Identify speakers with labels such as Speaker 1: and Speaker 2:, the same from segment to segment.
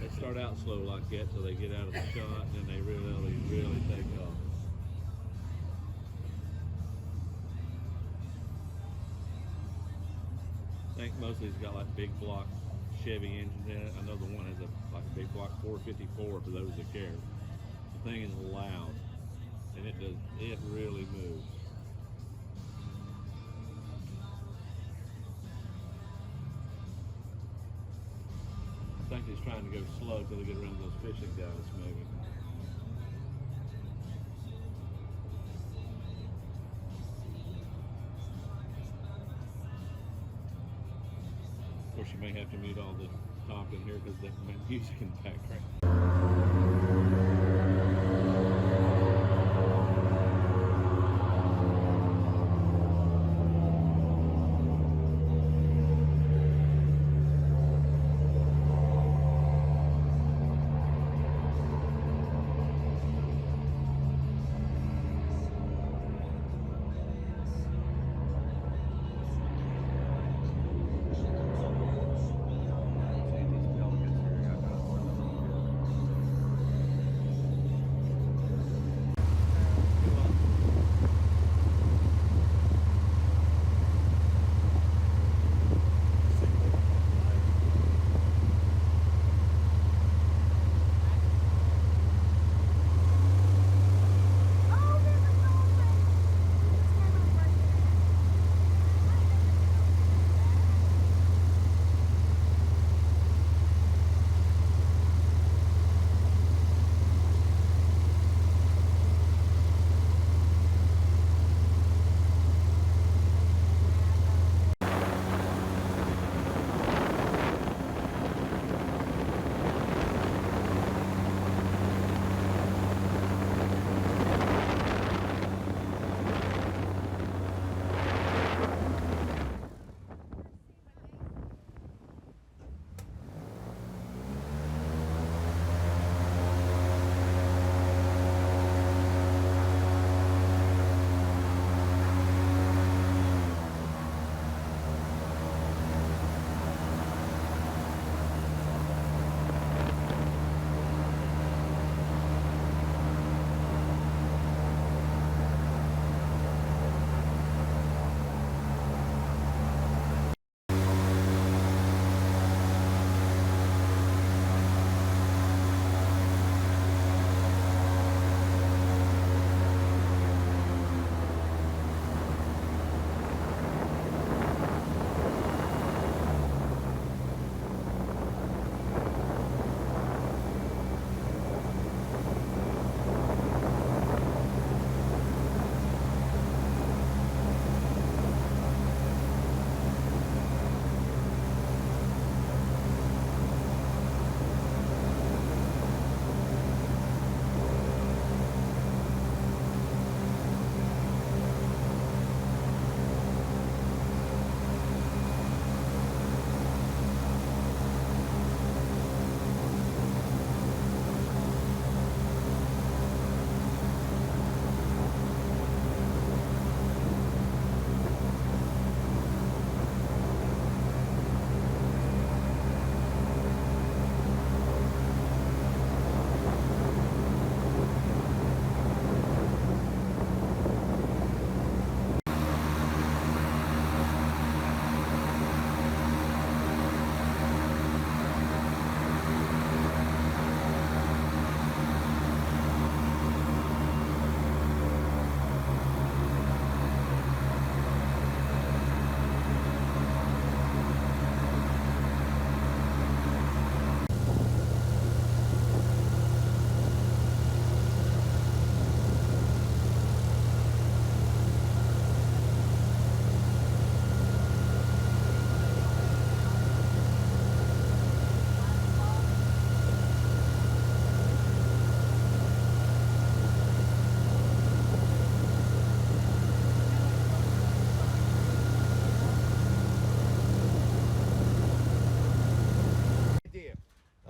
Speaker 1: They start out slow like that till they get out of the shot, and then they really take off. I think most of these got like big block Chevy engines in it. I know the one has like a big block 454 for those that care. The thing is loud, and it really moves. I think he's trying to go slow till they get around those fishing guys maybe. Of course, you may have to mute all the talking here because they have music in the background.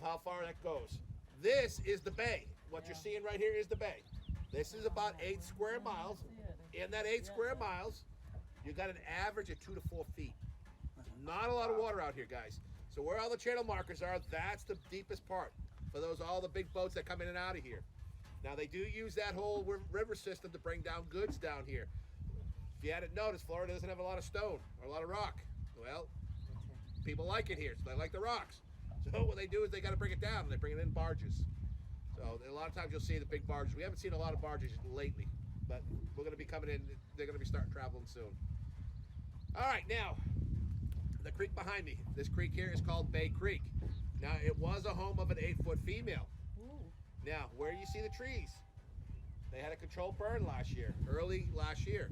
Speaker 2: how far that goes. This is the bay. What you're seeing right here is the bay. This is about 8 square miles. In that 8 square miles, you got an average of 2 to 4 feet. Not a lot of water out here, guys. So where all the channel markers are, that's the deepest part. for those all the big boats that come in and out of here. Now they do use that whole river system to bring down goods down here. If you hadn't noticed, Florida doesn't have a lot of stone or a lot of rock. Well, people like it here, so they like the rocks. So what they do is they got to bring it down, and they bring it in barges. So a lot of times you'll see the big barges. We haven't seen a lot of barges lately, but we're going to be coming in. They're going to be starting traveling soon. All right, now, the creek behind me. This creek here is called Bay Creek. Now, it was a home of an 8-foot female.
Speaker 3: Ooh.
Speaker 2: Now, where you see the trees, they had a controlled burn last year, early last year.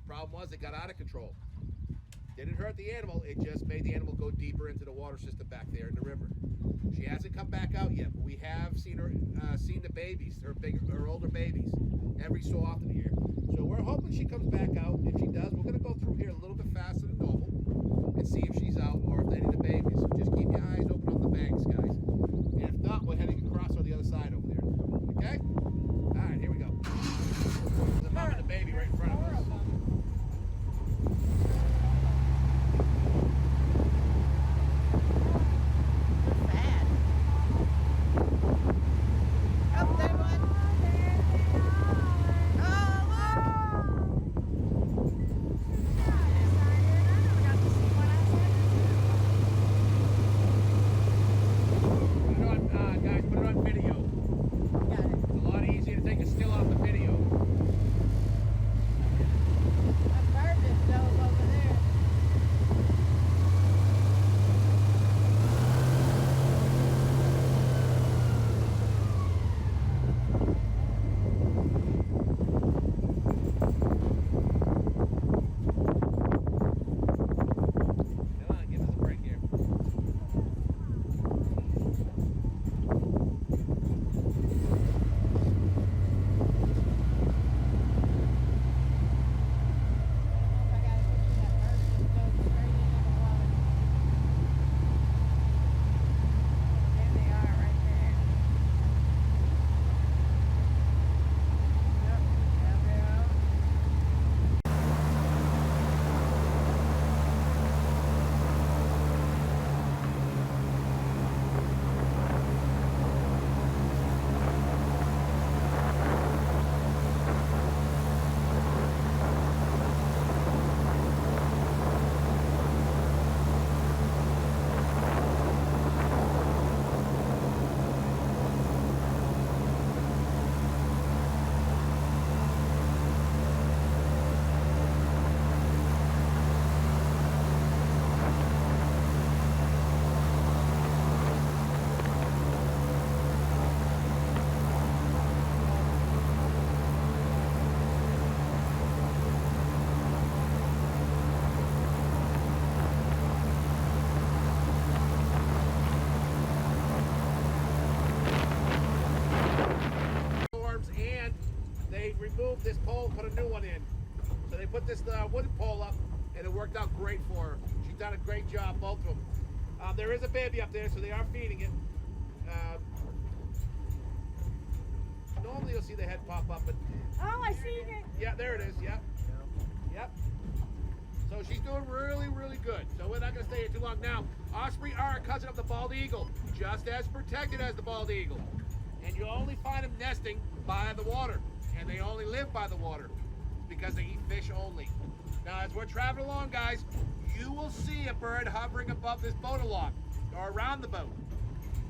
Speaker 2: Problem was it got out of control. Didn't hurt the animal, it just made the animal go deeper into the water system back there in the river. She hasn't come back out yet, but we have seen her, seen the babies, her older babies, every so often here. So we're hoping she comes back out. If she does, we're going to go through here a little bit faster than normal and see if she's out or if they need the babies. So just keep your eyes open on the banks, guys. And if not, we're heading across on the other side over there. Okay? All right, here we go. The mom and the baby right in front of us. Removed this pole, put a new one in. So they put this wooden pole up, and it worked out great for her. She's done a great job, both of them. There is a baby up there, so they are feeding it. Normally you'll see the head pop up, but
Speaker 3: Oh, I see it.
Speaker 2: yeah, there it is. Yep. Yep. So she's doing really, really good. So we're not going to stay here too long. Now, osprey are a cousin of the bald eagle, just as protected as the bald eagle. And you only find them nesting by the water. And they only live by the water because they eat fish only. Now, as we're traveling along, guys, you will see a bird hovering above this boat a lot or around the boat.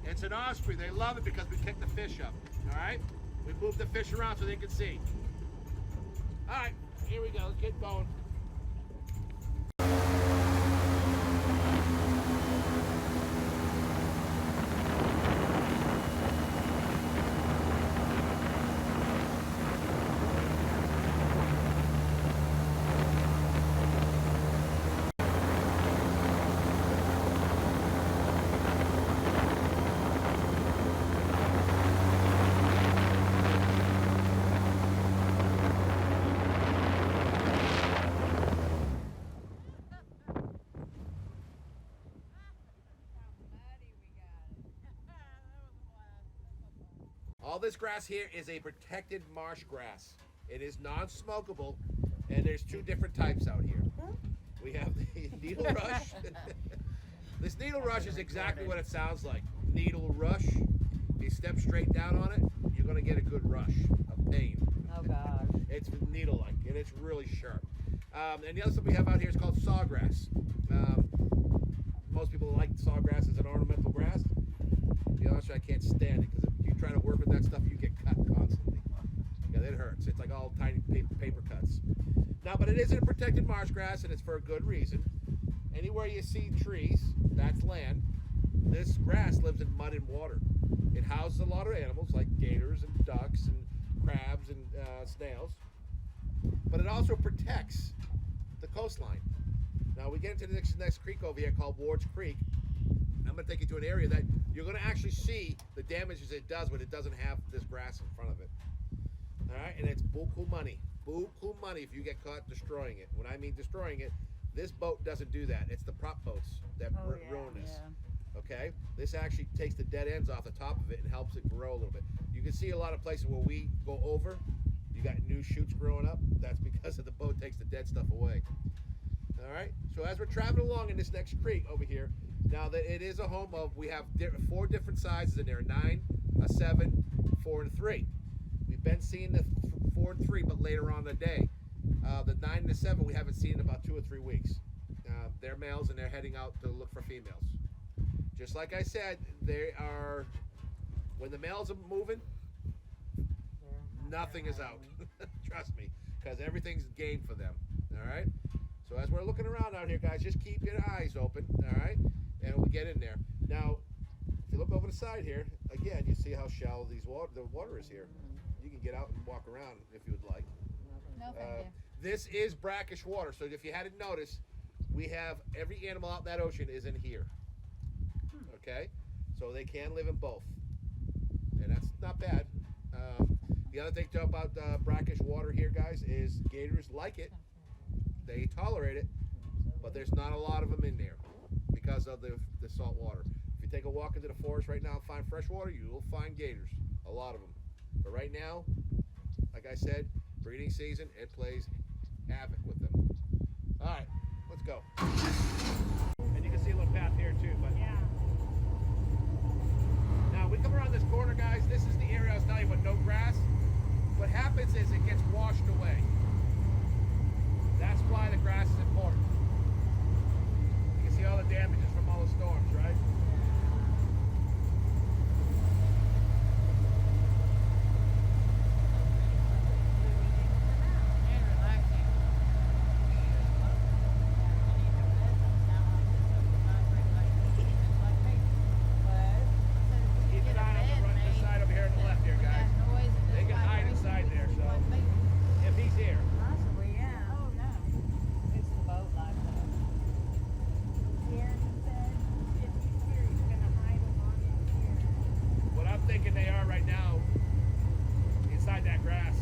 Speaker 2: It's an osprey. They love it because we kick the fish up. All right? We move the fish around so they can see. All right, here we go. Let's get going. All this grass here is a protected marsh grass. It is non-smokable, and there's two different types out here. We have the needle rush. This needle rush is exactly what it sounds like. Needle rush. You step straight down on it, you're gonna get a good rush of pain.
Speaker 3: Oh gosh.
Speaker 2: It's needle-like, and it's really sharp. And the other stuff we have out here is called sawgrass. Most people like sawgrass as an ornamental grass. To be honest, I can't stand it because if you try to work with that stuff, you get cut constantly. Yeah, it hurts. It's like all tiny paper cuts. Now, but it isn't a protected marsh grass, and it's for a good reason. Anywhere you see trees, that's land. This grass lives in mud and water. It houses a lot of animals like gators and ducks and crabs and snails. But it also protects the coastline. Now we get into the next creek over here called Ward's Creek. I'm going to take you to an area that you're going to actually see the damages it does when it doesn't have this grass in front of it. All right, and it's buku money. Buku money if you get caught destroying it. When I mean destroying it, this boat doesn't do that. It's the prop boats that ruin this.
Speaker 3: Yeah.
Speaker 2: Okay, this actually takes the dead ends off the top of it and helps it grow a little bit. You can see a lot of places where we go over, you got new shoots growing up. That's because of the boat takes the dead stuff away. All right, so as we're traveling along in this next creek over here, now that it is a home of, we have 4 different sizes in there: 9, a 7, 4, and 3. We've been seeing the 4 and 3, but later on in the day. The 9 and the 7 we haven't seen in about 2 or 3 weeks. They're males and they're heading out to look for females. Just like I said, they are, when the males are moving, nothing is out. Trust me, because everything's game for them. All right. So as we're looking around out here, guys, just keep your eyes open. All right, and we'll get in there. Now, if you look over the side here, again, you see how shallow the water is here. You can get out and walk around if you would like.
Speaker 3: No, thank you.
Speaker 2: This is brackish water, so if you hadn't noticed, we have every animal out in that ocean is in here. Okay, so they can live in both, and that's not bad. The other thing about brackish water here, guys, is gators like it. They tolerate it, but there's not a lot of them in there because of the salt water. If you take a walk into the forest right now and find fresh water, you will find gators, a lot of them. But right now, like I said, breeding season, it plays havoc with them. All right, let's go. And you can see a little path here too, but
Speaker 3: Yeah.
Speaker 2: now we come around this corner, guys. This is the area I was telling you with no grass. What happens is it gets washed away. That's why the grass is important. You can see all the damages from all the storms, right? Keep an eye on the side over here on the left here, guys. They can hide inside there, so if he's here.
Speaker 3: Possibly, yeah. Oh no. It's the boat like that.
Speaker 2: What I'm thinking they are right now, inside that grass.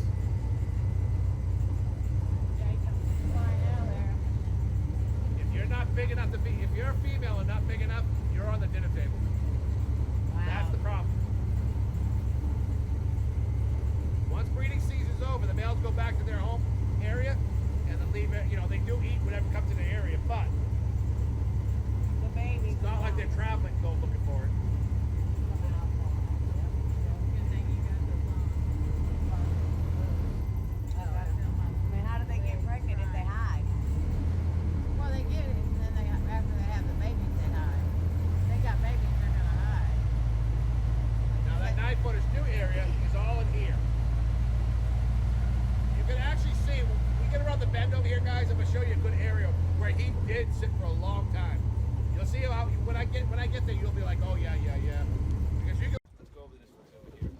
Speaker 2: If you're not big enough to be, if you're a female and not big enough, you're on the dinner table. That's the problem. Once breeding season's over, the males go back to their home area and then leave it, they do eat whatever comes in the area, but
Speaker 3: The baby.
Speaker 2: it's not like they're traveling to go looking for it.
Speaker 3: I mean, how do they get pregnant if they hide?
Speaker 4: Well, they get it, and then after they have the babies, they hide. They got babies, they're gonna hide.
Speaker 2: Now that 9-footers new area is all in here. You can actually see, when we get around the bend over here, guys, I'm gonna show you a good area where he did sit for a long time. You'll see how, when I get there, you'll be like, oh yeah. Because you can, let's go over this over here.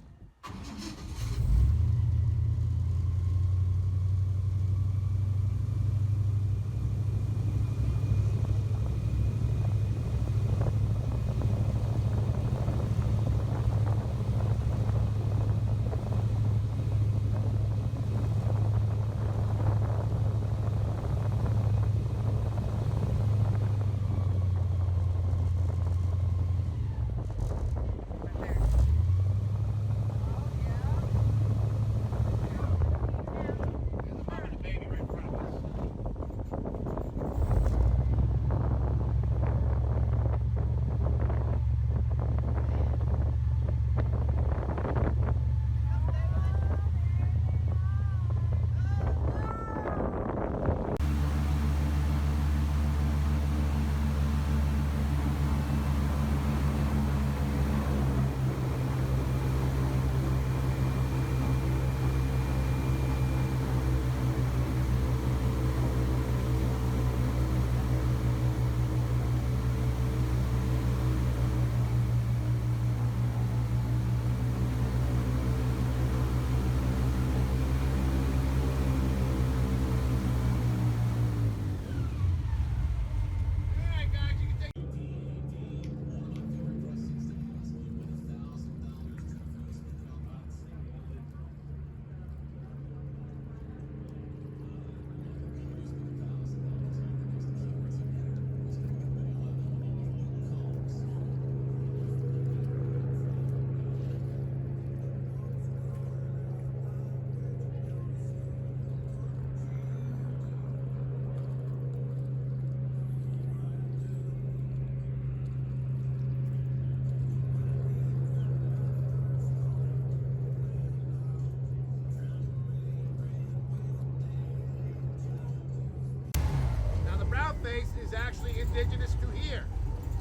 Speaker 2: indigenous to here.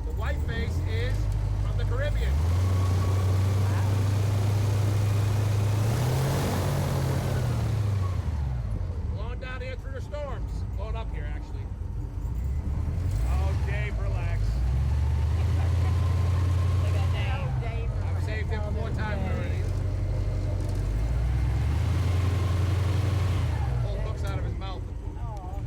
Speaker 2: The white face is from the Caribbean. Blowing down here through the storms. Blowing up here, actually. Oh, Dave, relax.
Speaker 3: Look at Dave.
Speaker 4: Oh, Dave.
Speaker 2: I've saved him 4 times already. Pulled hooks out of his mouth.
Speaker 4: Oh.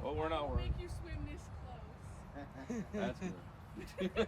Speaker 1: Well, we're not worried.
Speaker 5: Make you swim this close.
Speaker 1: That's good.